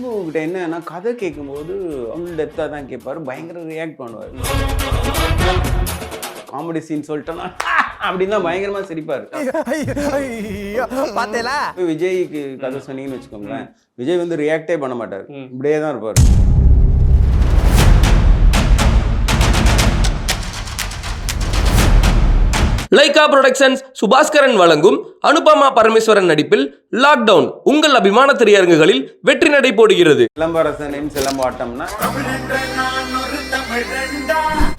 சிம்பு கிட்ட என்னன்னா கதை கேட்கும்போது ஃபுல் டெப்த்தாக தான் கேட்பாரு, பயங்கர ரியாக்ட் பண்ணுவார். காமெடி சீன் சொல்லிட்டோன்னா அப்படின்னா பயங்கரமா சிரிப்பாரு. விஜய்க்கு கதை சொன்னீங்கன்னு வச்சுக்கோங்களேன், விஜய் வந்து ரியாக்டே பண்ண மாட்டார், இப்படியே தான் இருப்பார். லைகா புரொடக்ஷன்ஸ் சுபாஸ்கரன் வழங்கும் அனுபமா பரமேஸ்வரன் நடிப்பில் லாக்டவுன் உங்கள் அபிமான திரையரங்குகளில் வெற்றி நடை போடுகிறது. சிலம்பரசனின் சிலம்பாட்டம்னா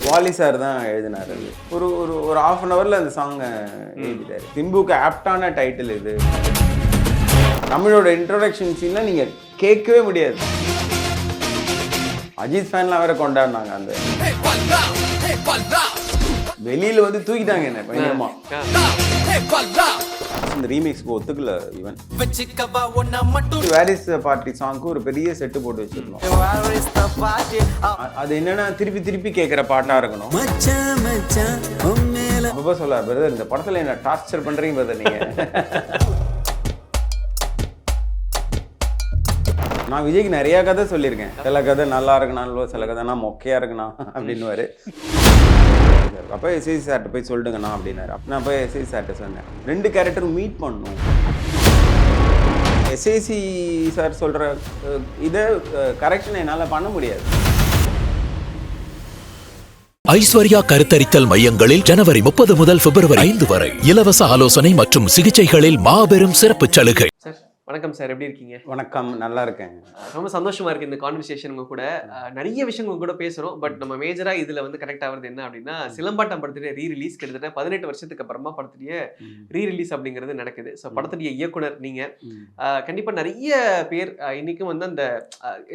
வாலி சார் தான் எழுதினார். ஒரு ஒரு ஒரு ஹாஃப் அன் ஹவர்ல அந்த சாங்கை எழுதிட்டாரு. சிம்புக்கு ஆப்டான டைட்டில் இது. தமிழோட இன்ட்ரோடக்ஷன் சீன்லாம் நீங்க கேட்கவே முடியாது. அஜித் ஃபேன்லாம் வேற கொண்டாடினாங்க. அந்த வெளியில வந்து தூக்கிட்டாங்க என்ன பயங்கரமா. இந்த ரீமிக்ஸ்க்கு ஒத்துக்கல. ஈவன் வேரிஸ் பார்ட்டி சாங்க்கு ஒரு பெரிய செட்டு போட்டு வச்சிருந்தோம். அது என்னன்னா திருப்பி திருப்பி கேட்கிற பாட்டா இருக்கணும். அப்ப சொல்ல பிரதர், இந்த படத்துல என்ன டார்ச்சர் பண்றீங்க பிரதர் நீங்க. நான் விஜய்க்கு நிறைய கதை சொல்லியிருக்கேன். சில கதை நல்லா இருக்குனாலோ, சில கதைனா மொக்கையா இருக்குண்ணா அப்படின்னுவாரு. அப்போ எஸ்ஐசி சார்ட்ட போய் சொல்லிடுங்கண்ணா அப்படின்னாரு. அப்போ நான் போய் எஸ்ஐசி சார்ட்ட சொன்னேன், 2 கேரக்டரும் மீட் பண்ணணும். எஸ்ஐசி சார் சொல்கிற இதை கரெக்ஷன் என்னால் பண்ண முடியாது. ஐஸ்வர்யா கருத்தரித்தல் மையங்களில் ஜனவரி 30 முதல் பிப்ரவரி 5 வரை இலவச ஆலோசனை மற்றும் சிகிச்சைகளில் மாபெரும் சிறப்பு சலுகை. வணக்கம் சார், எப்படி இருக்கீங்க? வணக்கம், நல்லா இருக்கேன். ரொம்ப சந்தோஷமா இருக்கு இந்த கான்வர்சேஷன் உங்க கூட. நிறைய விஷயங்கள் கூட பேசுறோம். பட் நம்ம மேஜரா இதுல வந்து கனெக்ட் ஆகுறது என்ன அப்படின்னா, சிலம்பாட்டம் படத்துடைய ரீ-ரிலீஸ் கிட்டத்தட்ட 18 வருஷத்துக்கு அப்புறமா படத்துடைய ரீ-ரிலீஸ் அப்படிங்கிறது நடக்குது. ஸோ படத்துடைய இயக்குனர் நீங்க கண்டிப்பா நிறைய பேர் இன்னைக்கும் வந்து அந்த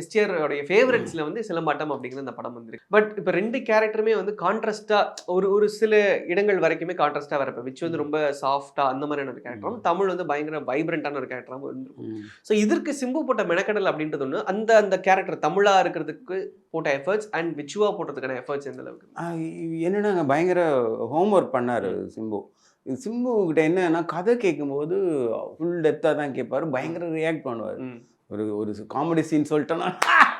எஸ்டிஆரோடைய ஃபேவரட்ஸ்ல வந்து சிலம்பாட்டம் அப்படிங்கிற அந்த படம் வந்துருக்கு. பட் இப்போ 2 கேரக்டருமே வந்து கான்ட்ராஸ்டா ஒரு சில இடங்கள் வரைக்குமே கான்ட்ராஸ்டா வரப்ப விச் வந்து ரொம்ப சாஃப்டா அந்த மாதிரியான ஒரு கேரக்டரும், தமிழ் வந்து பயங்கர வைப்ரண்டான ஒரு கேரக்டராகவும். So இதற்கு சிம்பு போட்ட மெனக்கடல் அப்படின்றது ஒண்ணு, அந்த கேரக்டர் தமிழா இருக்கிறதுக்கு போட்ட எஃபர்ட்ஸ் அண்ட் விச்சுவா போட்டதுக்கான எஃபர்ட்ஸ் எந்த அளவுக்கு? என்னன்னா பயங்கர ஹோம்ஒர்க் பண்ணாரு சிம்பு. சிம்பு கிட்ட என்னன்னா கதை கேட்கும்போது ஃபுல் டெப்த்தாக தான் கேட்பாரு, பயங்கர ரியாக்ட் பண்ணுவார். ஒரு காமெடி சீன் சொல்லிட்டோன்னா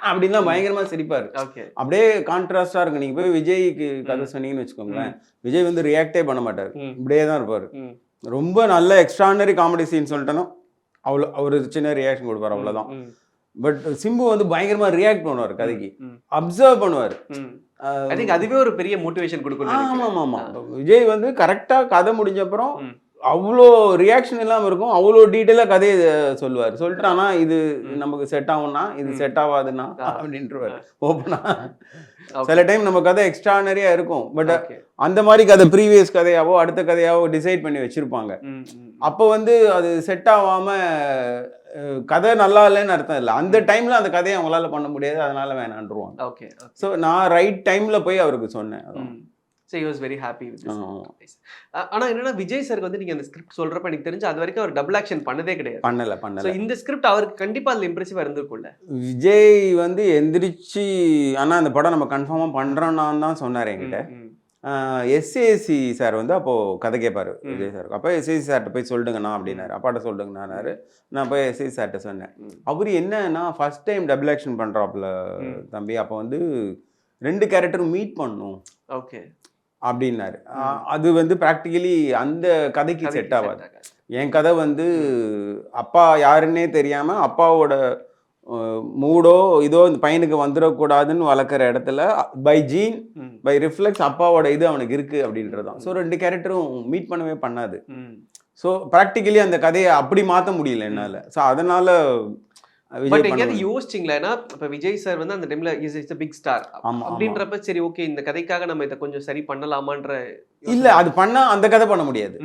அப்படின்னா பயங்கரமா சிரிப்பாரு. அப்படியே கான்ட்ராஸ்டா இருக்கு. நீங்க போய் விஜய்க்கு கதை சொன்னீங்கன்னு வச்சுக்கோங்களேன், விஜய் வந்து ரியாக்டே பண்ண மாட்டார், இப்படியே தான் இருப்பாரு. ரொம்ப நல்ல எக்ஸ்ட்ரானரி காமெடி சீன் சொல்லிட்டோன்னா அவ்வளோ ஒரு சின்ன ரியாக்ஷன் கொடுப்பார், அவ்வளோதான். பட் சிம்பு வந்து பயங்கரமா ரியாக்ட் பண்ணுவார், கதைக்கு அப்சர்வ் பண்ணுவார். அதுவே ஒரு பெரிய மோட்டிவேஷன் கொடுக்கும். ஆமாம் ஆமாம். விஜய் வந்து கரெக்டா கதை முடிஞ்ச அப்புறம் அவ்வளோ ரியாக்ஷன் இல்லாமல் இருக்கும், அவ்வளோ டீட்டெயிலாக கதையை சொல்லுவார். சொல்லிட்டு ஆனால் இது நமக்கு செட் ஆகும்னா, இது செட் ஆகாதுன்னா அப்படின்ட்டுருவார் ஓப்பனா. சில டைம் நம்ம கதை எக்ஸ்ட்ரானரியா இருக்கும், பட் அந்த மாதிரி கதை ப்ரீவியஸ் கதையாவோ அடுத்த கதையாவோ டிசைட் பண்ணி வச்சிருப்பாங்க. அப்போ வந்து அது செட் ஆகாம கதை நல்லா இல்லைன்னு அர்த்தம் இல்லை, அந்த டைம்ல அந்த கதையை அவங்களால பண்ண முடியாது, அதனால வேணான்றுவாங்க. ஸோ நான் ரைட் டைம்ல போய் அவருக்கு சொன்னேன். So he was very happy with this. ஆனா என்னன்னா விஜய் சார் வந்து நீங்க அந்த ஸ்கிரிப்ட் சொல்றப்ப எனக்கு தெரிஞ்சு அது வரைக்கும் அவர் டபுள் ஆக்ஷன் பண்ணதே கிடையாது. பண்ணல. So இந்த ஸ்கிரிப்ட் அவருக்கு கண்டிப்பா அதுல இம்ப்ரெசிவா இருந்திருக்கும்ல. விஜய் வந்து எந்திரிச்சு ஆனா அந்த படம் நம்ம கன்ஃபார்மா பண்றோம்னா தான் சொன்னார் என்கிட்ட. எஸ்ஏசி சார் வந்து அப்போ கதை கேட்பாரு விஜய் சார். அப்போ எஸ்ஏசி சார்ட்ட போய் சொல்லுங்கண்ணா அப்படின்னாரு. அப்பாட்ட சொல்லுங்கண்ணாரு. நான் போய் எஸ்ஏசி சார்ட்ட சொன்னேன். அவரு என்னன்னா ஃபர்ஸ்ட் டைம் டபுள் ஆக்ஷன் பண்றாப்ல தம்பி, அப்போ வந்து 2 கேரக்டரும் மீட் பண்ணும் அப்படின்னாரு. அது வந்து ப்ராக்டிக்கலி அந்த கதைக்கு செட் ஆகாது. என் கதை வந்து அப்பா யாருன்னே தெரியாம அப்பாவோட மூடோ இதோ இந்த பையனுக்கு வந்துடக்கூடாதுன்னு வளர்க்குற இடத்துல பை ஜீன் பை ரிஃப்ளெக்ஸ் அப்பாவோட இது அவனுக்கு இருக்கு அப்படின்றதான். ஸோ 2 கேரக்டரும் மீட் பண்ணவே பண்ணாது. ஸோ ப்ராக்டிக்கலி அந்த கதையை அப்படி மாற்ற முடியல என்னால். ஸோ அதனால யோசிச்சிங்களா? இப்ப விஜய் சார் வந்து அந்த டைம்ல இஸ் a பிக் ஸ்டார் அப்படின்றப்ப சரி ஓகே இந்த கதைக்காக நம்ம இதை கொஞ்சம் சரி பண்ணலாமான்ற இல்ல, அது பண்ணா அந்த கதை பண்ண முடியாது.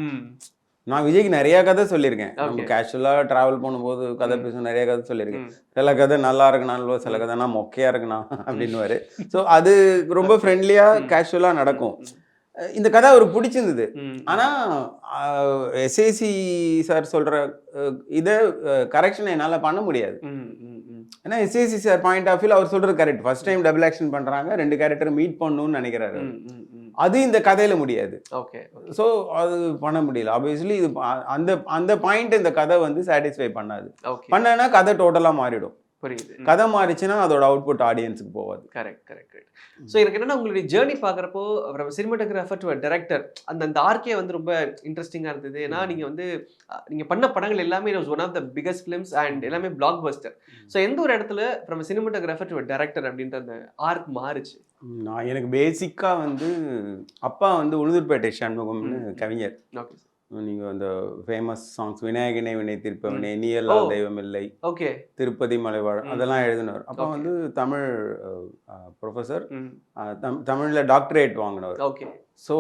நான் விஜய்க்கு நிறைய கதை சொல்லியிருக்கேன். நம்ம கேஷுவலா டிராவல் பண்ணும்போது கதை பேச நிறைய கதை சொல்லியிருக்கேன். சில கதை நல்லா இருக்குனாலோ, சில கதைனா மொக்கையா இருக்குண்ணா அப்படின்னுவாரு. ஸோ அது ரொம்ப ஃப்ரெண்ட்லியா கேஷுவலா நடக்கும். இந்த கதை அவருக்கு பிடிச்சிருந்தது. ஆனா எஸ்ஏசி சார் சொல்ற இதை கரெக்ஷன் என்னால பண்ண முடியாது. ஏன்னா SAC sir point of view அவர் சொல்றது correct. First time double action பண்றாங்க, 2 கேரக்டர் மீட் பண்ணணும்னு நினைக்கிறாரு. அது இந்த கதையில முடியாது. ஸோ அது பண்ண முடியல. ஆப்வியஸ்லி இது அந்த பாயிண்ட் இந்த கதை வந்து சாட்டிஸ்ஃபை பண்ணாது. பண்ணனா கதை டோட்டலா மாறிடும். புரியுது. கதை மாறிச்சுன்னா அதோட அவுட்புட் ஆடியன்ஸுக்கு போகாது. Correct correct correct. ஸோ எனக்கு என்னன்னா உங்களுடைய ஜேர்னி பார்க்குறப்போ சினிமாட்டோகிராஃபர் டு டைரக்டர் அந்த ஆர்க்கே வந்து ரொம்ப இன்ட்ரெஸ்டிங்காக இருந்தது. ஏன்னா நீங்கள் வந்து நீங்கள் பண்ண படங்கள் எல்லாமே one of the biggest films and எல்லாமே பிளாக் பஸ்டர். ஸோ எந்த ஒரு இடத்துல ஃப்ரம் சினிமாட்டோகிராஃபர் டு டைரக்டர் அப்படின்ற அந்த ஆர்க் மாறுச்சு? எனக்கு பேசிக்காக வந்து அப்பா வந்து உளுந்தூர்பேட்டை சண்முகம்னு கவிஞர். ஓகே. நீங்கள் அந்த ஃபேமஸ் சாங்ஸ் விநாயகனே வினை தீர்ப்பவனே, நீ எல்லாம் தெய்வம் இல்லை, ஓகே, திருப்பதி மலைவாழ் அதெல்லாம் எழுதினவர். அப்போ வந்து தமிழ் ப்ரொஃபஸர், தமிழில் டாக்டரேட் வாங்கினவர். ஓகே. ஸோ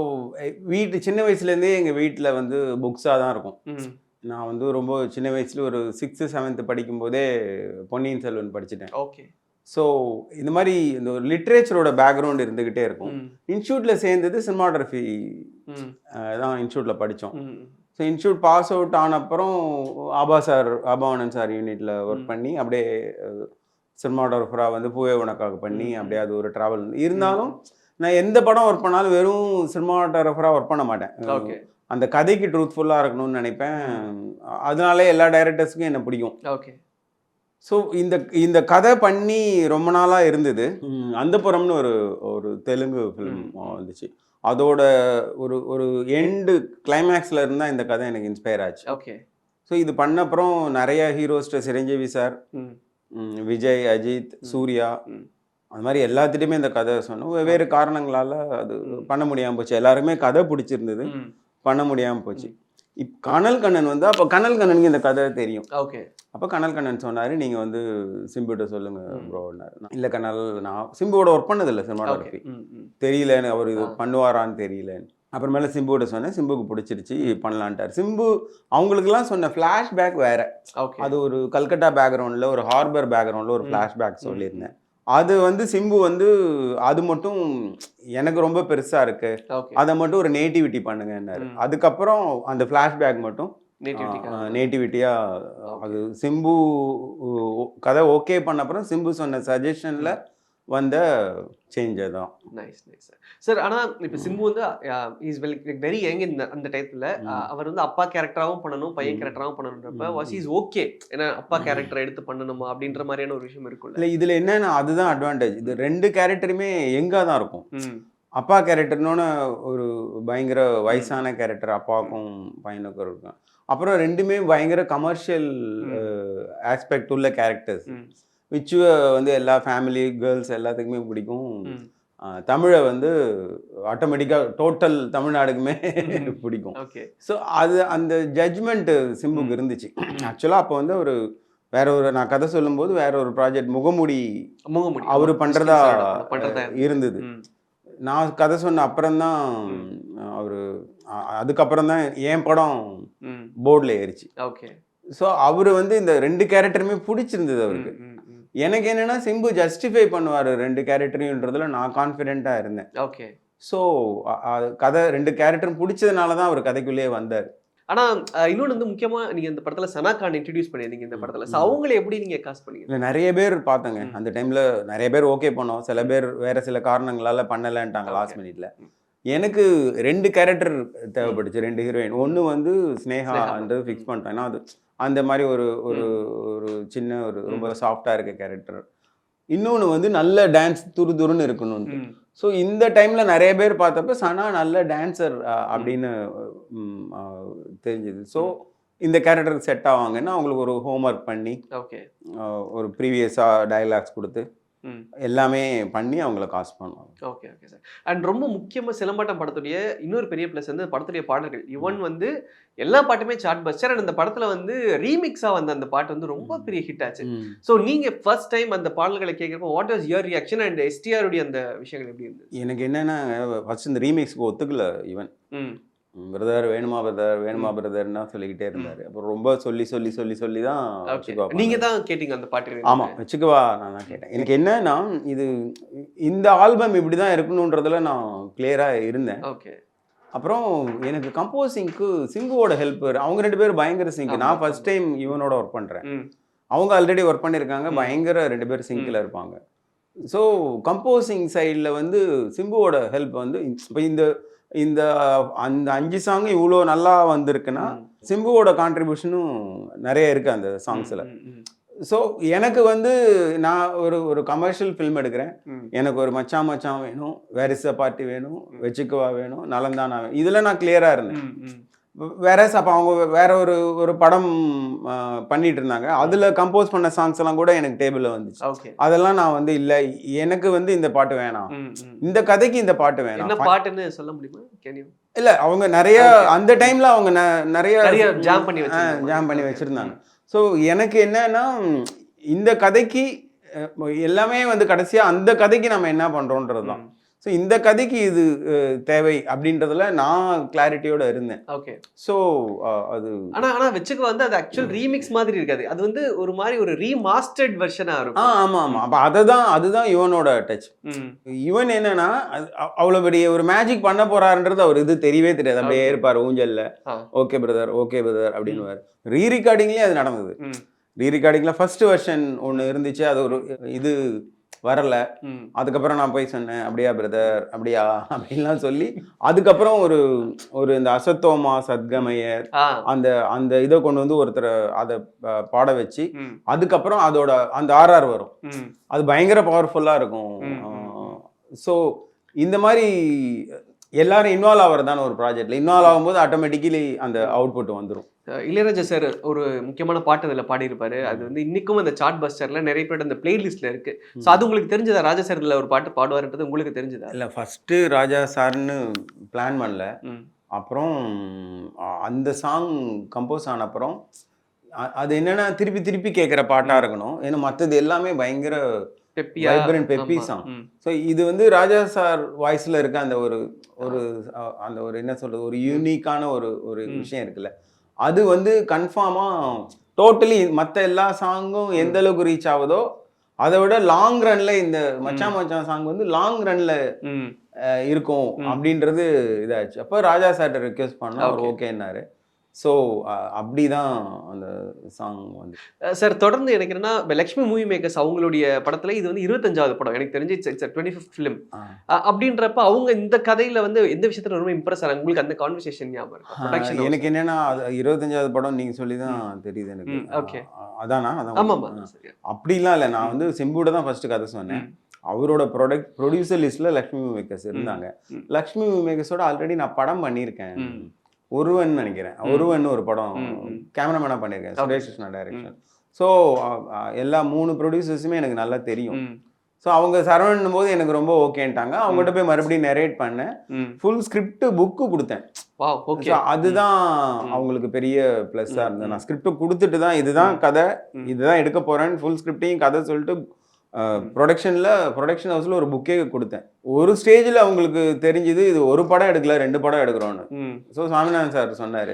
சின்ன வயசுலேருந்தே எங்கள் வீட்டில் வந்து புக்ஸாக தான் இருக்கும். நான் வந்து ரொம்ப சின்ன வயசுல ஒரு 6th 7th படிக்கும்போதே பொன்னியின் செல்வன் படிச்சுட்டேன். ஓகே. ஸோ இந்த மாதிரி இந்த ஒரு லிட்ரேச்சரோட பேக்ரவுண்ட் இருந்துக்கிட்டே இருக்கும். இன்ஸ்டியூட்டில் சேர்ந்தது சினிமாட்டோகிராஃபி தான் இன்ஸ்டியூட்டில் படித்தோம். ஸோ இன்ஸ்டியூட் பாஸ் அவுட் ஆன அப்புறம் ஆபாவனன் சார் யூனிட்டில் ஒர்க் பண்ணி அப்படியே சினிமாட்டோகிராஃபராக வந்து பூவே உனக்காக பண்ணி அப்படியே அது ஒரு ட்ராவல் இருந்தாலும் நான் எந்த படம் ஒர்க் பண்ணாலும் வெறும் சினிமாட்டோகிராஃபராக ஒர்க் பண்ண மாட்டேன். அந்த கதைக்கு ட்ரூத்ஃபுல்லாக இருக்கணும்னு நினைப்பேன். அதனாலே எல்லா டைரக்டர்ஸுக்கும் என்னை பிடிக்கும். ஓகே. ஸோ இந்த கதை பண்ணி ரொம்ப நாளாக இருந்தது. அந்தப்புறம்னு ஒரு தெலுங்கு ஃபிலிம் வந்துச்சு. அதோட ஒரு எண்டு கிளைமேக்ஸில் இருந்தால் இந்த கதை எனக்கு இன்ஸ்பயர் ஆச்சு. ஓகே. ஸோ இது பண்ண அப்புறம் நிறைய ஹீரோஸ்ட்டு சிரஞ்சீவி சார், விஜய், அஜித், சூர்யா அது மாதிரி எல்லாத்திட்டையுமே இந்த கதை சொன்னோம். வெவ்வேறு காரணங்களால் அது பண்ண முடியாமல் போச்சு. எல்லாருமே கதை பிடிச்சிருந்தது, பண்ண முடியாமல் போச்சு. கனல் கண்ணன் வந்து அப்போ கனல் கண்ணனுக்கு இந்த கதை தெரியும். ஓகே. அப்போ கனல் கண்ணன் சொன்னார், நீங்கள் வந்து சிம்புகிட்ட சொல்லுங்கள் ப்ரோன்னாரு. இல்லை கனல், நான் சிம்புவோட ஒர்க் பண்ணதில்லை சினிமாட்டோகிராஃபி, தெரியலன்னு அவர் இது பண்ணுவாரான்னு தெரியலன்னு. அப்புறமேல சிம்புகிட்ட சொன்னேன், சிம்புக்கு பிடிச்சிருச்சு பண்ணலான்ட்டார். சிம்பு அவங்களுக்குலாம் சொன்ன ஃப்ளாஷ்பேக் வேறு. அது ஒரு கல்கட்டா பேக்ரவுண்டில் ஒரு ஹார்பர் பேக்ரவுண்டில் ஒரு ஃப்ளாஷ்பேக் சொல்லியிருந்தேன். அது வந்து சிம்பு வந்து அது மட்டும் எனக்கு ரொம்ப பெருசாக இருக்கு, அதை மட்டும் ஒரு நேட்டிவிட்டி பண்ணுங்கன்னாரு. அதுக்கப்புறம் அந்த ஃப்ளாஷ்பேக் மட்டும் நேட்டிவிட்டியாக அது சிம்பு கதை ஓகே பண்ண அப்புறம் சிம்பு சொன்ன சஜஷனில் வந்த சேஞ்ச் தான். Nice nice sir. ஆனால் இப்போ சிம்பு வந்து இஸ் வெரி யங் அந்த டைத்தில் அவர் வந்து அப்பா கேரக்டராகவும் பண்ணணும், பையன் கேரக்டராகவும் பண்ணணுன்றப்ப வாஸ் இஸ் ஓகே, ஏன்னா அப்பா கேரக்டரை எடுத்து பண்ணணுமா அப்படின்ற மாதிரியான ஒரு விஷயம் இருக்குல்ல. இல்லை இதில் என்னன்னா அதுதான் அட்வான்டேஜ். இது 2 கேரக்டருமே எங்கே தான் இருக்கும். அப்பா கேரக்டர்னு ஒரு பயங்கர வயசான கேரக்டர் அப்பாவுக்கும் பையனுக்கும் இருக்கும். அப்புறம் 2மே பயங்கர கமர்ஷியல் ஆஸ்பெக்ட் உள்ள கேரக்டர்ஸ், விச் வந்து எல்லா ஃபேமிலி கேர்ள்ஸ் எல்லாத்துக்குமே பிடிக்கும். தமிழை வந்து ஆட்டோமேட்டிக்காக டோட்டல் தமிழ்நாடுக்குமே பிடிக்கும். ஸோ அது அந்த ஜட்ஜ்மெண்ட் சிம்புக்கு இருந்துச்சு. ஆக்சுவலாக அப்போ வந்து ஒரு வேற ஒரு நான் கதை சொல்லும்போது வேற ஒரு ப்ராஜெக்ட் முகமூடி அவர் பண்ணுறதா இருந்தது. நான் கதை சொன்ன அப்புறம்தான் அவர் அதுக்கப்புறம் தான் என் படம் போர்டில் ஏறிச்சு. ஓகே. ஸோ அவர் வந்து இந்த 2 கேரக்டருமே பிடிச்சிருந்தது அவருக்கு. எனக்கு என்னன்னா சிம்பு ஜஸ்டிஃபை பண்ணுவார் 2 கேரக்டரையும்ன்றதுல நான் கான்ஃபிடென்ட்டாக இருந்தேன். ஓகே. ஸோ கதை 2 கேரக்டரும் பிடிச்சதுனால தான் அவர் கதைக்குள்ளேயே வந்தார். ஆனால் இன்னொன்று வந்து முக்கியமாக நீங்கள் இந்த படத்தில் சனா கான் இன்ட்ரடியூஸ் பண்ணியிருந்தீங்க இந்த படத்தில். ஸோ அவங்கள எப்படி நீங்கள் காஸ்ட் பண்ணீங்க? இல்லை நிறைய பேர் பார்த்தங்க அந்த டைமில், நிறைய பேர் ஓகே பண்ணோம், சில பேர் வேறு சில காரணங்களால் பண்ணலைன்ட்டாங்க லாஸ்ட் மினிட்ல. எனக்கு 2 கேரக்டர் தேவைப்பட்டுச்சு, 2 ஹீரோயின். ஒன்று வந்து ஸ்னேகான்றது ஃபிக்ஸ் பண்ணிட்டேன். ஏன்னா அது அந்த மாதிரி ஒரு ஒரு சின்ன ஒரு ரொம்ப சாஃப்டாக இருக்க கேரக்டர். இன்னொன்று வந்து நல்ல டான்ஸ் துருதுருன்னு இருக்கணும்னு. ஸோ இந்த டைமில் நிறைய பேர் பார்த்தப்ப சனா நல்ல டான்ஸர் அப்படின்னு தெரிஞ்சுது. ஸோ இந்த கேரக்டருக்கு செட் ஆவாங்கன்னா அவங்களுக்கு ஒரு ஹோம்ஒர்க் பண்ணி ஒரு ப்ரீவியஸாக டயலாக்ஸ் கொடுத்து எல்லாமே பண்ணி அவங்கள காஸ்ட் பண்ணுவாங்க. Okay okay sir. அண்ட் ரொம்ப முக்கியமாக சிலம்பாட்டம் படத்துடைய இன்னொரு பெரிய ப்ளஸ் வந்து படத்துடைய பாடல்கள். ஈவன் வந்து எல்லா பாட்டுமே சார்ட் பஸ்டர். அண்ட் அந்த படத்தில் வந்து ரீமிக்ஸாக வந்த அந்த பாட்டு வந்து ரொம்ப பெரிய ஹிட் ஆச்சு. ஸோ நீங்கள் ஃபர்ஸ்ட் டைம் அந்த பாடல்களை கேட்குறப்போ what was your reaction and எஸ்டிஆருடைய அந்த விஷயங்கள் எப்படி இருந்தது? எனக்கு என்னென்னா ஃபர்ஸ்ட் இந்த ரீமிக்ஸ்க்கு ஒத்துக்கல. ஈவன் பிரதர் வேணுமா பிரதர்னா சொல்லிக்கிட்டே இருந்தாரு. அப்புறம் ரொம்ப சொல்லி தான் நீங்க தான் கேட்டீங்க அந்த பாட்டு? ஆமா, வச்சுக்கவா நான் தான் கேட்டேன். எனக்கு என்னன்னா இந்த ஆல்பம் இப்படிதான் இருக்கணும்ன்றதுல நான் கிளியரா இருந்தேன். ஓகே. அப்புறம் எனக்கு கம்போசிங்க்கு சிம்புவோட ஹெல்ப், அவங்க 2 பேரும் பயங்கர சிங்க். நான் ஃபர்ஸ்ட் டைம் இவனோட ஒர்க் பண்றேன், அவங்க ஆல்ரெடி ஒர்க் பண்ணியிருக்காங்க, பயங்கர 2 பேரும் சிங்கில் இருப்பாங்க. ஸோ கம்போசிங் சைடில் வந்து சிம்புவோட ஹெல்ப் வந்து இப்போ இந்த அந்த 5 சாங் இவ்வளோ நல்லா வந்திருக்குன்னா சிம்புவோட கான்ட்ரிபியூஷனும் நிறைய இருக்குது அந்த சாங்ஸில். ஸோ எனக்கு வந்து நான் ஒரு கமர்ஷியல் ஃபில்ம் எடுக்கிறேன். ம். எனக்கு ஒரு மச்சான் மச்சான் வேணும், வேர் இஸ் அ பார்ட்டி வேணும், வெச்சுக்குவா வேணும், நலந்தானா வேணும். இதில் நான் கிளியராக இருந்தேன். ம், ம். வேறஸ் அப்போ அவங்க வேற ஒரு படம் பண்ணிட்டு இருந்தாங்க. அதில் கம்போஸ் பண்ண சாங்ஸ் எல்லாம் கூட எனக்கு டேபிளில் வந்துச்சு. ஓகே. அதெல்லாம் நான் வந்து இல்லை, எனக்கு வந்து இந்த பாட்டு வேணாம், ம், ம். இந்த கதைக்கு இந்த பாட்டு என்ன வேணாம். பாட்டுன்னு சொல்ல முடியுமா? Can you? இல்லை அவங்க நிறைய அந்த டைமில் அவங்க நிறைய நிறைய ஜாம் பண்ணி வச்சிருந்தாங்க. ஜாம் பண்ணி வச்சுருந்தாங்க. ஸோ எனக்கு என்னன்னா இந்த கதைக்கு எல்லாமே வந்து கடைசியாக அந்த கதைக்கு நம்ம என்ன பண்ணுறோன்றது தான். ஸோ இந்த கதைக்கு இது தேவை அப்படின்றதுல நான் கிளாரிட்டியோட இருந்தேன். ஓகே. ஸோ அது ஆனா வெச்சுக்கு வந்து அது ஆக்சுவல் ரீமிக்ஸ் மாதிரி இருக்காது. அது வந்து ஒரு மாதிரி ஒரு ரீமாஸ்டர்ட் வெர்ஷனா இருக்கும். ஆமாம் ஆமாம். அப்போ அதுதான் யுவனோட டச். யுவன் என்னன்னா அவ்வளோ பெரிய ஒரு மேஜிக் பண்ண போறாருன்றது அவர் இது தெரியவே தெரியாது. அப்படியே இருப்பார் ஊஞ்சல்ல, ஓகே பிரதர் ஓகே பிரதர் அப்படின்னு. ரீ ரெக்கார்டிங்லேயே அது நடந்தது. ரீ ரெக்கார்டிங்கில் ஃபர்ஸ்ட் வெர்ஷன் ஒன்று இருந்துச்சு, அது ஒரு இது வரல. அதுக்கப்புறம் நான் போய் சொன்னேன், அப்படியா பிரதர் அப்படியா அப்படின்லாம் சொல்லி, அதுக்கப்புறம் ஒரு இந்த அசத்தோமா சத்கமயர் அந்த இதை கொண்டு வந்து ஒருத்தரை அதை பாட வச்சு, அதுக்கப்புறம் அதோட அந்த ஆர்ஆர் வரும். அது பயங்கர பவர்ஃபுல்லாக இருக்கும். ஸோ இந்த மாதிரி எல்லாரும் இன்வால்வ் ஆகிறதான ஒரு ப்ராஜெக்ட்ல இன்வால்வ் ஆகும்போது ஆட்டோமேட்டிக்கலி அந்த அவுட்புட் வந்துடும். இளையராஜா சார் ஒரு முக்கியமான பாட்டு அதில் பாடியிருப்பாரு. அது வந்து இன்னைக்கும் அந்த சார்ட் பஸ்டர்ல நிறைய பேர் அந்த பிளேலிஸ்ட்ல இருக்கு. ஸோ அது உங்களுக்கு தெரிஞ்சதா? ராஜா சார் இதில் ஒரு பாட்டு பாடுவார்ன்றது உங்களுக்கு தெரிஞ்சதா? இல்லை, ஃபர்ஸ்ட் ராஜா சார்னு பிளான் பண்ணல. அப்புறம் அந்த சாங் கம்போஸ் ஆன அப்புறம் அது என்னன்னா திருப்பி திருப்பி கேட்குற பாட்டாக இருக்கணும். ஏன்னா மற்றது எல்லாமே பயங்கர பெப்பி சாங். ஸோ இது வந்து ராஜா சார் வாய்ஸ்ல இருக்க அந்த ஒரு என்ன சொல்றது, ஒரு யூனிக்கான ஒரு விஷயம் இருக்குல்ல, அது வந்து கன்ஃபார்மா டோட்டலி மற்ற எல்லா சாங்கும் எந்த அளவுக்கு ரீச் ஆகுதோ அதை விட லாங் ரன்ல இந்த மச்சான் மச்சான் சாங் வந்து லாங் ரன்ல இருக்கும் அப்படின்றது இதாச்சு. அப்போ ராஜா சார்ட்ட ரிக்வெஸ்ட் பண்ணா அவர் ஓகேன்னாரு. ஸோ அப்படிதான் அந்த சாங் வந்து. சார் தொடர்ந்து எனக்கு என்னன்னா, லக்ஷ்மி மூவி மேக்கர்ஸ் அவங்களுடைய படத்துல இது வந்து 25வது படம் எனக்கு தெரிஞ்சு. இட்ஸ் 25th ஃபிலிம் அப்படின்றப்ப அவங்க இந்த கதையில வந்து எந்த விஷயத்துல ரொம்ப இம்ப்ரெஸ் ஆனாங்க உங்களுக்கு? அந்த கான்வர்சேஷன் ஞாபகம் இருக்கா? எனக்கு என்னன்னா 25வது படம் நீங்க சொல்லி தான் தெரியுது எனக்கு. ஓகே. அதானா? ஆமா. அப்படிலாம் இல்லை, நான் வந்து செம்புட தான் ஃபர்ஸ்ட் கதை சொன்னேன். அவரோட ப்ரொடியூசர் லிஸ்ட்ல லக்ஷ்மி மூவி மேக்கர்ஸ் இருந்தாங்க. லக்ஷ்மி மூவி மேக்கர்ஸோட ஆல்ரெடி நான் படம் பண்ணியிருக்கேன், ஒருவன் நினைக்கிறேன். ஒருவன் ஒரு படம் கேமராமேனா பண்ணியிருக்கேன், சுரேஷ் கிருஷ்ணா டைரக்ஷன். ஸோ எல்லா 3 ப்ரொடியூசர்ஸுமே எனக்கு நல்லா தெரியும். ஸோ அவங்க சரவணன் போது எனக்கு ரொம்ப ஓகேன்ட்டாங்க. அவங்ககிட்ட போய் மறுபடியும் நரேட் பண்ணேன், ஃபுல் ஸ்கிரிப்ட் புக்கு கொடுத்தேன். அதுதான் அவங்களுக்கு பெரிய ப்ளஸ்ஸாக இருந்தது. நான் ஸ்கிரிப்ட் கொடுத்துட்டு தான் இதுதான் கதை, இதுதான் எடுக்க போறேன்னு ஃபுல் ஸ்கிரிப்டையும் கதை சொல்லிட்டு ப்ரொடக்ஷன் ஹவுஸில் ஒரு புக்கே கொடுத்தேன். ஒரு ஸ்டேஜில் அவங்களுக்கு தெரிஞ்சுது இது ஒரு படம் எடுக்கல 2 படம் எடுக்கிறோன்னு. ஸோ சாமிநாதன் சார் சொன்னார்,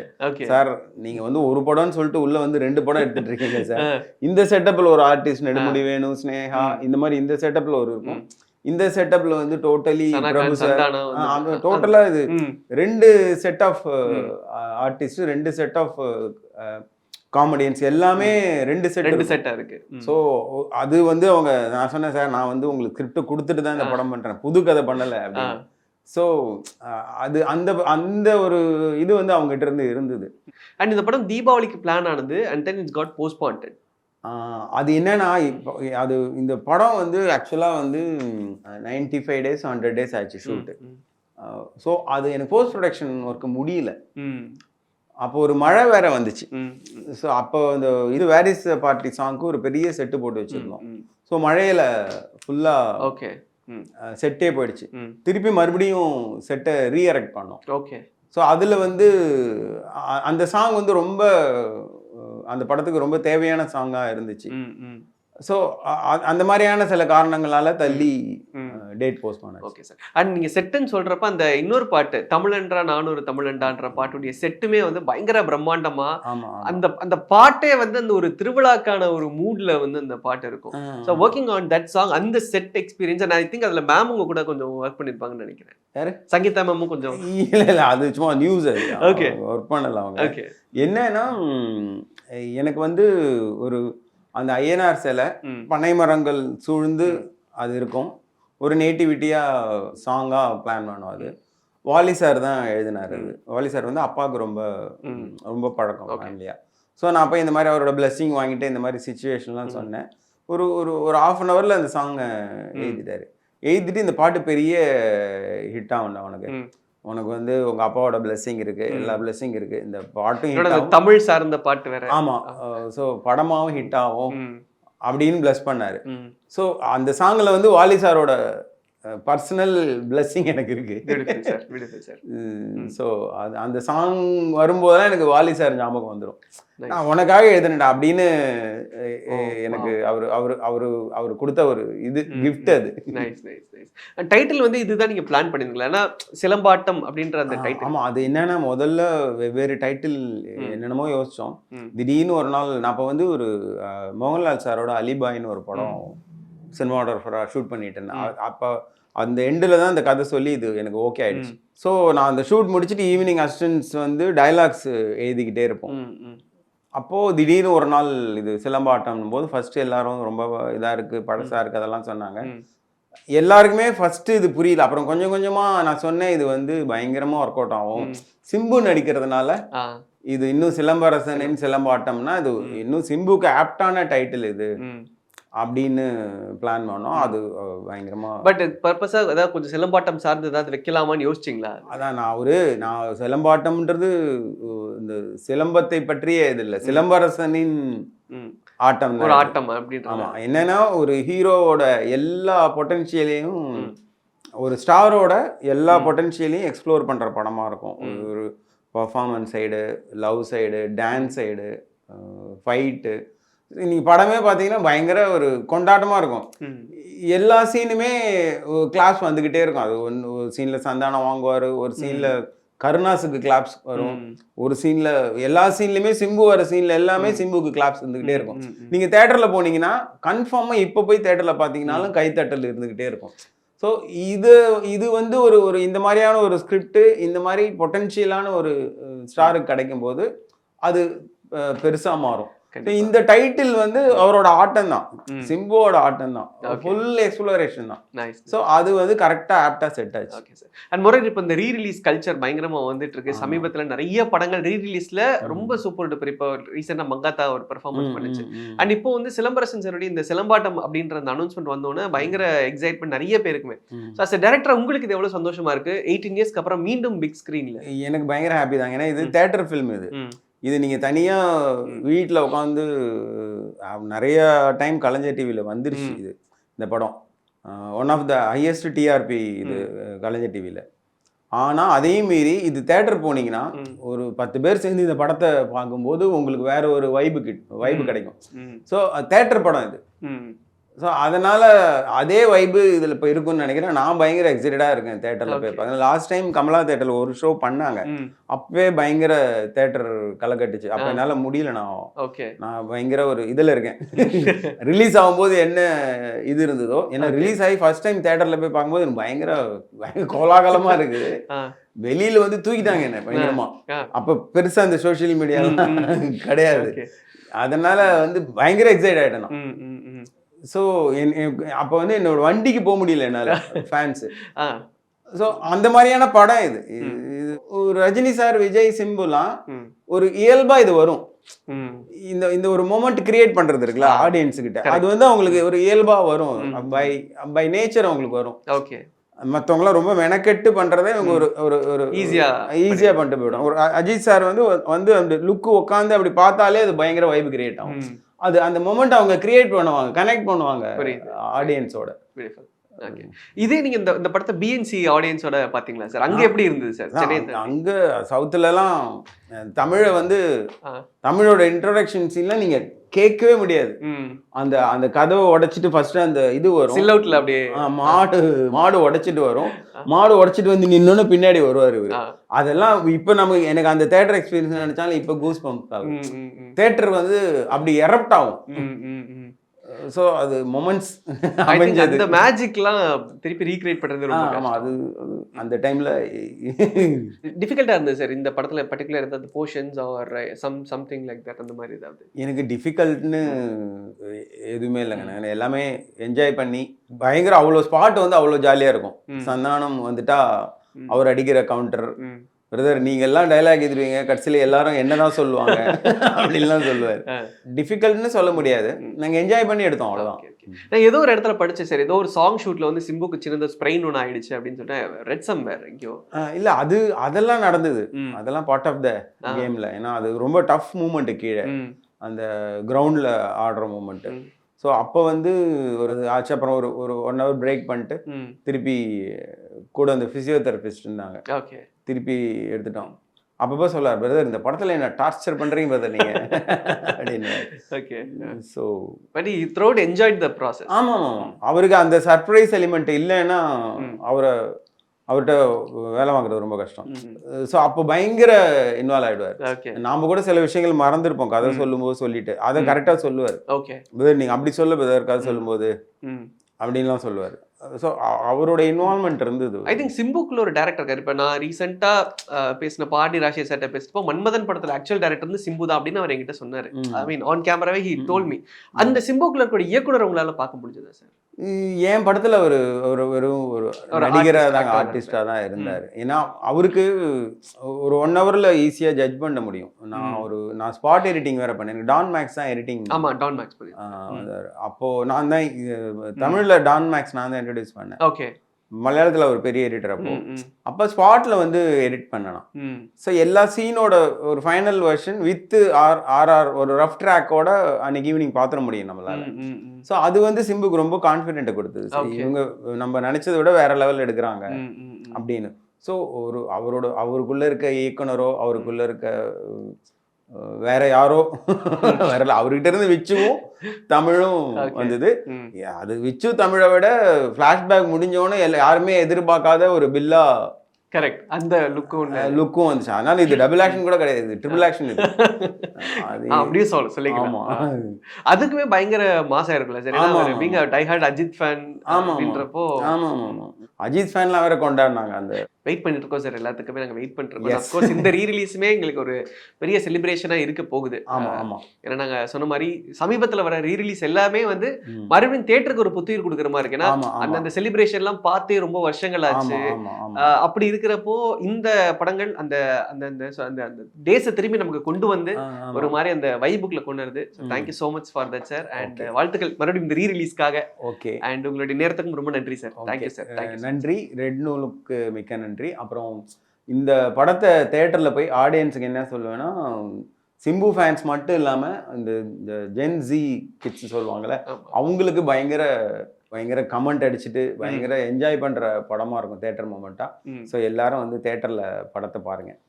சார் நீங்கள் வந்து ஒரு படம்னு சொல்லிட்டு உள்ளே வந்து 2 படம் எடுத்துட்டு இருக்கீங்க சார். இந்த செட்டப்பில் ஒரு ஆர்டிஸ்ட், நெடுமுடி வேணு, ஸ்னேகா, இந்த மாதிரி இந்த செட்டப்பில் ஒரு இருக்கும். இந்த செட்டப்பில் வந்து டோட்டலி பிரபு சார், டோட்டலாக இது 2 set of artist, 2 set of comedians, எல்லாமே 2 செட்டா இருக்கு. ஸோ அது வந்து அவங்க, நான் சொன்னேன் சார் நான் வந்து உங்களுக்கு ஸ்கிரிப்ட் கொடுத்துட்டு தான் இந்த படம் பண்றேன், புது கதை பண்ணலை அப்படின்னு. ஸோ அது அந்த ஒரு இது வந்து அவங்ககிட்ட இருந்து இருந்தது. அண்ட் இந்த படம் தீபாவளிக்கு பிளான் ஆனது, அண்ட் தென் இட்ஸ் காட் போஸ்ட்பான்ட். அது என்னன்னா, இப்போ அது இந்த படம் வந்து ஆக்சுவலாக வந்து 95 days 100 days ஆயிடுச்சு ஷூட்டு. ஸோ அது எனக்கு போஸ்ட் ப்ரொடக்ஷன் ஒர்க்கு முடியல. அப்போ ஒரு மழை வேற வந்துச்சு. ஸோ அப்போ இந்த இது வேர் இஸ் பார்ட்டி சாங்க்கு ஒரு பெரிய செட்டு போட்டு வச்சிருந்தோம். ஸோ மழையில ஃபுல்லா ஓகே செட்டே போயிடுச்சு. திருப்பி மறுபடியும் செட்டை ரீஎரெக்ட் பண்ணோம். ஓகே. ஸோ அதில் வந்து அந்த சாங் வந்து ரொம்ப அந்த படத்துக்கு ரொம்ப தேவையான சாங்காக இருந்துச்சு. ஸோ அந்த மாதிரியான சில காரணங்களால தள்ளி டேட் போஸ்ட் பண்ணேன். Okay sir. அண்ட் நீங்கள் செட்டுன்னு சொல்கிறப்ப அந்த இன்னொரு பாட்டு தமிழன்றா நானூறு தமிழன்றான்ற பாட்டுடைய செட்டுமே வந்து பயங்கர பிரம்மாண்டமா, அந்த பாட்டே வந்து அந்த ஒரு திருவிழாக்கான ஒரு மூட்ல வந்து அந்த பாட்டு இருக்கும். So working on that song, அந்த set experience, and I think அதில் மேமுங்க கூட கொஞ்சம் ஒர்க் பண்ணியிருப்பாங்கன்னு நினைக்கிறேன். யாரு? சங்கீதா மேமும் கொஞ்சம். இல்லை அது சும்மா நியூஸ், அது ஓகே ஒர்க் பண்ணல அவங்க. ஓகே. என்னன்னா எனக்கு வந்து ஒரு அந்த ஐயனார் சிலை, பனை மரங்கள் சூழ்ந்து அது இருக்கும், ஒரு நேட்டிவிட்டியாக சாங்காக பிளான் பண்ணோம். அது வாலி சார் தான் எழுதினார். அது வாலி சார் வந்து அப்பாவுக்கு ரொம்ப ரொம்ப பழக்கம் ஃபேமிலியாக. ஸோ நான் போய் இந்த மாதிரி அவரோட blessing வாங்கிட்டு இந்த மாதிரி சுச்சுவேஷன்லாம் சொன்னேன். ஒரு ஒரு ஒரு ½ அன் ஹவரில் அந்த சாங்கை எழுதிட்டாரு. எழுதிட்டு இந்த பாட்டு பெரிய ஹிட் ஆகும்டா உனக்கு, உனக்கு வந்து உங்க அப்பாவோட blessing இருக்கு, எல்லா blessing இருக்கு, இந்த பாட்டும் ஹிட் ஆகும், தமிழ் சார்ந்த பாட்டு வேற. ஆமா, ஸோ படமாவும் ஹிட் ஆகும் அப்படின்னு பிளஸ் பண்ணாரு. ஸோ அந்த சாங்ல வந்து வாலி சாரோட பர்சனல் பிளெஸிங் எனக்கு இருக்கு. ஸோ அது அந்த சாங் வரும்போதெல்லாம் எனக்கு வாலி சார் ஞாபகம் வந்துடும். நான் உனக்காக எழுதுனேன்டா அப்படின்னு எனக்கு அவர் கொடுத்த ஒரு இது கிஃப்ட் அது. டைட்டில் வந்து இதுதான் நீங்க பிளான் பண்ணிருந்தீங்களா? ஏன்னா சிலம்பாட்டம் அப்படின்ற அந்த டைட்டில். ஆமா, அது என்னன்னா முதல்ல வெவ்வேறு டைட்டில் என்னென்னமோ யோசிச்சோம். திடீர்னு ஒரு நாள் நான் அப்போ வந்து ஒரு மோகன்லால் சாரோட அலிபாயின்னு ஒரு படம் சினிமாட்டோகிராஃபராக ஷூட் பண்ணிட்டு இருந்தேன். அப்போ அந்த எண்டில் தான் அந்த கதை சொல்லி இது எனக்கு ஓகே ஆயிடுச்சு. ஸோ நான் அந்த ஷூட் முடிச்சுட்டு ஈவினிங் அசிஸ்டன்ஸ் வந்து டைலாக்ஸ் எழுதிக்கிட்டே இருப்போம். அப்போது திடீர்னு ஒரு நாள் இது சிலம்பாட்டம் போது ஃபர்ஸ்ட் எல்லாரும் ரொம்ப இதாக இருக்குது, பழசாக இருக்குது அதெல்லாம் சொன்னாங்க. எல்லாருக்குமே ஃபர்ஸ்ட் இது புரியல. அப்புறம் கொஞ்சம் கொஞ்சமாக நான் சொன்னேன் இது வந்து பயங்கரமாக ஒர்க் அவுட் ஆகும், சிம்பு நடிக்கிறதுனால இது இன்னும் சிலம்பரசனின் சிலம்பாட்டம்னா இது இன்னும் சிம்புக்கு ஆப்டான டைட்டில் இது அப்படின்னு பிளான் பண்ணோம். அது பயங்கரமா. பட் பர்பஸா ஏதாவது கொஞ்சம் சிலம்பாட்டம் சார்ந்து ஏதாவது வைக்கலாமான்னு யோசிச்சிங்களா? அதான் நான் சிலம்பாட்டம்ன்றது இந்த சிலம்பத்தை பற்றிய இது இல்லை, சிலம்பரசனின் ஆட்டம், ஒரு ஆட்டம் அப்படின்னு. ஆமா, என்னன்னா ஒரு ஹீரோவோட எல்லா பொட்டன்ஷியலையும், ஒரு ஸ்டாரோட எல்லா பொட்டன்ஷியலையும் எக்ஸ்ப்ளோர் பண்ற படமா இருக்கும். ஒரு performance side, love side, dance side, fight, நீங்க படமே பார்த்தீங்கன்னா பயங்கர ஒரு கொண்டாட்டமா இருக்கும். எல்லா சீனுமே கிளாப்ஸ் வந்துகிட்டே இருக்கும். அது ஒரு சீன்ல சந்தானம் வாங்குவாரு, ஒரு சீன்ல கருணாஸுக்கு கிளாப்ஸ் வரும், ஒரு சீன்ல எல்லா சீன்லயுமே சிம்பு வர சீன்ல எல்லாமே சிம்புக்கு கிளாப்ஸ் இருந்துகிட்டே இருக்கும். நீங்க தியேட்டர்ல போனீங்கன்னா கன்ஃபார்மா இப்ப போய் தியேட்டர்ல பாத்தீங்கன்னாலும் கைத்தட்டல் இருந்துகிட்டே இருக்கும். ஸோ இது வந்து ஒரு இந்த மாதிரியான ஒரு ஸ்கிரிப்ட் இந்த மாதிரி பொட்டன்ஷியலான ஒரு ஸ்டாருக்கு கிடைக்கும் போது அது பெருசா மாறும். இந்த டைட்டில் வந்து அவரோட ஆட்டம் தான், சிம்புவோட ஆட்டம் தான், ஃபுல் எக்ஸ்ப்ளோரேஷன் தான். ஸோ அது வந்து கரெக்டாக ஆப்டா செட் ஆச்சு. Okay sir. அண்ட் மொரேட் இப்போ இந்த ரீரிலீஸ் கல்ச்சர் பயங்கரமா வந்துட்டு இருக்கு. சமீபத்தில் நிறைய படங்கள் ரீரிலீஸ்ல ரொம்ப சூப்பர் டூப்பர். இப்போ ரீசெண்டாக மங்காத்தா ஒரு பெர்ஃபார்மன்ஸ் பண்ணிச்சு. அண்ட் இப்போ வந்து சிலம்பரசன் சாருடைய இந்த சிலம்பாட்டம் அப்படின்ற அந்த அனௌன்ஸ்மெண்ட் வந்தோன்னே பயங்கர எக்ஸைட்மெண்ட் நிறைய பேருக்குமே. ஸோ அஸ் டேரக்டர் உங்களுக்கு இது எவ்வளவு சந்தோஷமா இருக்கு 18 இயர்ஸ்க்கு அப்புறம் மீண்டும் பிக் ஸ்கிரீன்ல? எனக்கு பயங்கர ஹாப்பி தாங்க. ஏன்னா இது தியேட்டர் ஃபில்ம், இது நீங்கள் தனியாக வீட்டில் உட்காந்து நிறைய டைம் கலைஞர் டிவியில் வந்துருச்சு. இது இந்த படம் one of the highest TRP இது கலைஞர் டிவியில். ஆனால் அதையும் மீறி இது தேட்டர் போனீங்கன்னா ஒரு 10 பேர் சேர்ந்து இந்த படத்தை பார்க்கும்போது உங்களுக்கு வேற ஒரு வைபு கிடைக்கும். ஸோ தேட்டர் படம் இது. ஸோ அதனால் அதே வைப்பு இதில் இப்போ இருக்குன்னு நினைக்கிறேன். நான் பயங்கர எக்ஸைட்டடாக இருக்கேன் தேட்டரில் போய் பார்க்க. லாஸ்ட் டைம் கமலா தேட்டரில் ஒரு ஷோ பண்ணாங்க, அப்பவே பயங்கர தேட்டர் களை கட்டுச்சு. அப்போ என்னால் முடியல, நான் பயங்கர ஒரு இதில் இருக்கேன். ரிலீஸ் ஆகும்போது என்ன இது இருந்ததோ, ஏன்னா ரிலீஸ் ஆகி ஃபர்ஸ்ட் டைம் தேட்டரில் போய் பார்க்கும்போது எனக்கு பயங்கர கோலாகலமாக இருக்குது. வெளியில் வந்து தூக்கிட்டாங்க என்ன பயங்கரமா. அப்போ பெருசாக அந்த சோஷியல் மீடியாலாம் கிடையாது, அதனால வந்து பயங்கர எக்ஸைட் ஆகிட்டேன் நான். ஸோ அப்போ வந்து என்னோட வண்டிக்கு போக முடியல என்னால், ஃபேன்ஸு. ஸோ அந்த மாதிரியான படம் இது. ரஜினி சார், விஜய், சிம்புலாம் ஒரு இயல்பா இது வரும். இந்த ஒரு மொமெண்ட் கிரியேட் பண்றது இருக்குல்ல ஆடியன்ஸ் கிட்ட, அது வந்து அவங்களுக்கு ஒரு இயல்பா வரும், பை நேச்சர் அவங்களுக்கு வரும். ஓகே. மற்றவங்களாம் ரொம்ப மெனக்கெட்டு பண்றதே இவங்க ஒரு ஈஸியா பண்ணிட்டு போயிடும். ஒரு அஜித் சார் வந்து அந்த லுக்கு உட்காந்து அப்படி பார்த்தாலே அது பயங்கர வைப் கிரியேட் ஆகும். அது அந்த மொமெண்ட் அவங்க கிரியேட் பண்ணுவாங்க, கனெக்ட் பண்ணுவாங்க ஆடியன்ஸோட. இதே நீங்க இந்த படத்தை பிஎன்சி ஆடியன்ஸோட பாத்தீங்களா சார்? அங்க எப்படி இருந்தது சார்? அங்க சவுத்துல எல்லாம் தமிழை வந்து தமிழோட இன்ட்ரோடக்ஷன் சீன்லாம் நீங்க கேட்கவே முடியாது. அந்த கதவை உடைச்சிட்டு ஃபர்ஸ்ட் அந்த இது வரும் சில்லவுட்ல, அப்படியே மாடு உடைச்சிட்டு வரும். மாடு உடைச்சிட்டு வந்து நின்னோன்னு பின்னாடி வருவாரு இவரு. அதெல்லாம் இப்ப எனக்கு அந்த தேட்டர் எக்ஸ்பீரியன்ஸ் நினைச்சாலும் இப்ப கூஸ் பம்ப் ஆகும். தேட்டர் வந்து அப்படி எரப்ட் ஆகும். ஸோ அது மொமெண்ட்ஸ் அந்த மேஜிக்லாம் திருப்பி ரீக்ரியேட் பண்றது ரொம்ப கஷ்டம். அது அந்த டைம்ல டிஃபிகல்ட்டா இருந்தது சார் இந்த படத்துல பர்టిక్యులர் ஏதாவது portions or something like that, அந்த மாதிரி ஏதாவது? எனக்கு டிஃபிகல்ட்னு எதுவுமே இல்லைங்க. நான் எல்லாமே என்ஜாய் பண்ணி பயங்கர அவ்வளோ ஸ்பாட் வந்து அவ்வளோ ஜாலியாக இருக்கும். சந்தானம் வந்துட்டா அவர் அடிக்கிற கவுண்டர், பிரதர் நீங்க எல்லாம் டைலாக் எழுதுவீங்க, கடைசியில எல்லாரும் என்னதான் சொல்லுவாங்க அப்படின்லாம் சொல்லுவார். டிஃபிகல்ட்னு சொல்ல முடியாது, நாங்க என்ஜாய் பண்ணி எடுத்தோம் அவ்வளவுதான். நான் ஏதோ ஒரு இடத்துல படிச்சேன் சார், ஏதோ ஒரு சாங் ஷூட்ல வந்து சிம்புக்கு சின்னதா ஸ்ப்ரெயின் ஒன்று ஆயிடுச்சு அப்படின்னு சொல்லிட்டு ரெட் சம்வேர் எங்கேயோ. இல்ல அதெல்லாம் நடந்தது, அதெல்லாம் பார்ட் ஆஃப் த கேம்ல. ஏன்னா அது ரொம்ப டஃப் மூமெண்ட், கீழே அந்த கிரவுண்ட்ல ஆடுற மூமெண்ட். ஸோ அப்போ வந்து ஒரு ஆச்சு. அப்புறம் ஒரு 1 hour பிரேக் பண்ணிட்டு திருப்பி கூட அந்த ஃபிசியோதெரபிஸ்ட் இருந்தாங்க, ஓகே, திருப்பி எடுத்துட்டோம். அப்பப்போ சொல்லார், பிரதர் இந்த படத்தில் என்ன டார்ச்சர் பண்ணுறீங்க பிரதர் நீங்கள் அப்படின்னு. Okay, so but he throughout enjoyed the process. ஆமாம் ஆமாம், அவருக்கு அந்த சர்ப்ரைஸ் எலிமெண்ட் இல்லைன்னா அவர்கிட்ட வேலை வாங்குறது ரொம்ப கஷ்டம். ஸோ அப்போ பயங்கர இன்வால்வ் ஆகிடுவார். ஓகே, நாம கூட சில விஷயங்கள் மறந்துருப்போம், கதை சொல்லும்போது சொல்லிட்டு அதை கரெக்டாக சொல்லுவார். ஓகே பிரதர் நீங்கள் அப்படி சொல்ல பிரதர் கதை சொல்லும்போது அப்படின்லாம் சொல்லுவார். ஸோ அவரோட இன்வால்மெண்ட் இருந்தது. ஐ திங்க் சிம்புக்குள்ள ஒரு டேரக்டர் இருக்காரு. இப்போ நான் ரீசெண்டாக பேசின பாடி ராஜேஷ் சார்ட்ட பேசினப்போ மன்மதன் படத்தில் ஆக்சுவல் டேரக்டர் வந்து சிம்பு தான் அப்படின்னு அவர் என்கிட்ட சொன்னார். ஐ மீன் ஆன் கேமராவே ஹி டோல் மீ. அந்த சிம்புக்குள்ள இருக்கிற இயக்குனர் உங்களால பார்க்க முடிஞ்சதா சார்? என் படத்தில் வெறும் ஒரு நடிகராக தான், ஆர்டிஸ்டாக தான் இருந்தார். ஏன்னா அவருக்கு ஒரு 1 hourல ஈஸியாக ஜட்ஜ் பண்ண முடியும். நான் ஸ்பாட் எடிட்டிங் வேற பண்ணேன், டான் மேக்ஸ் தான் எடிட்டிங். ஆமாம், டான் மேக்ஸ் பண்ணி. அப்போ நான் தான் தமிழில் டான் மேக்ஸ் நான் தான் இன்ட்ரடியூஸ் பண்ணேன். ஓகே, மலையாளத்தில் ஒரு பெரிய எடிட்டர். அப்போ ஸ்பாட்ல வந்து எடிட் பண்ணலாம். ஸோ எல்லா சீனோட ஒரு ஃபைனல் வெர்ஷன் வித் ஆர்ஆர் ஒரு ரஃப் ட்ராக்கோட அன்னைக்கு ஈவினிங் பார்த்துட முடியும் நம்மளால. ஸோ அது வந்து சிம்புக்கு ரொம்ப கான்ஃபிடென்ட்டை கொடுத்தது. இவங்க நம்ம நினைச்சதை விட வேற லெவல் எடுக்கிறாங்க அப்படின்னு. ஸோ அவருக்குள்ள இருக்க இயக்குனரோ அவருக்குள்ள இருக்க வேற யாரோ வரல, அவர்கிட்ட இருந்து விச்சுவும் தமிழும் வந்தது. அது விச்சு தமிழை விட பிளாஷ்பேக் முடிஞ்சோன்னு யாருமே எதிர்பார்க்காத ஒரு பில்லா கரெக்ட் அந்த லுக்கும் வந்துச்சு. அதனால இது டபுள் ஆக்ஷன் கூட கிடையாது, இது ட்ரிபிள் ஆக்ஷன். அப்படியே சொல்லிக்கலாம். அதுக்குமே பயங்கர மாசா இருக்குல்ல sir, being die hard Ajith fan அப்படின்றப்போ. ஆமா ஆமா, அஜித் ஃபேன்லாம் வேற கொண்டாடினாங்க. அந்த வெயிட் பண்ணிட்டு இருக்கோம் சார், எல்லாத்துக்குமே நாங்கள் வெயிட் பண்ணிட்டு இருக்கோம். அஃப்கோர்ஸ் இந்த ரீரிலீஸுமே எங்களுக்கு ஒரு பெரிய செலிப்ரேஷனாக இருக்க போகுது. ஏன்னா நாங்கள் சொன்ன மாதிரி சமீபத்தில் வர ரீரிலீஸ் எல்லாமே வந்து மறுபடியும் தேட்டருக்கு ஒரு புத்துயிர் கொடுக்குற மாதிரி இருக்கு. ஏன்னா அந்த செலிப்ரேஷன்லாம் பார்த்தே ரொம்ப வருஷங்கள் ஆச்சு. அப்படி இருக்கிறப்போ இந்த படங்கள் அந்த அந்த டேஸை திரும்பி நமக்கு கொண்டு வந்து ஒரு மாதிரி அந்த வைபுக்ல கொண்டு வருது. Thank you so much for that sir. And வாழ்த்துக்கள் மறுபடியும் இந்த ரீரிலீஸ்க்காக. ஓகே, அண்ட் உங்களுடைய நேரத்துக்கும் ரொம்ப நன்றி சார். Thank you sir. நன்றி, ரெட் நூலுக்கு மிக்க நன்றி. அப்புறம் இந்த படத்தை தேட்டரில் போய் ஆடியன்ஸுக்கு என்ன சொல்லுவேன்னா, சிம்பு ஃபேன்ஸ் மட்டும் இல்லாமல் இந்த ஜென் ஜி கிட்ஸ் சொல்லுவாங்கள்ல, அவங்களுக்கு பயங்கர கமெண்ட் அடிச்சுட்டு பயங்கர என்ஜாய் பண்ணுற படமாக இருக்கும் தேட்டர் மூமெண்ட்டாக. ஸோ எல்லாரும் வந்து தேட்டரில் படத்தை பாருங்கள்.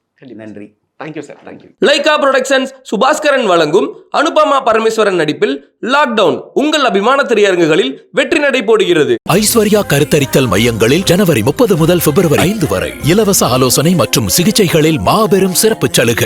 நன்றி. Thank you sir. Thank you. Lyca productions Subaskaran வழங்கும் அனுபமா பரமேஸ்வரன் நடிப்பில் லாக்டவுன் உங்கள் அபிமான திரையரங்குகளில் வெற்றி நடை போடுகிறது. ஐஸ்வர்யா கருத்தரித்தல் மையங்களில் ஜனவரி 30 முதல் பிப்ரவரி 5 வரை இலவச ஆலோசனை மற்றும் சிகிச்சைகளில் மாபெரும் சிறப்பு சலுகை.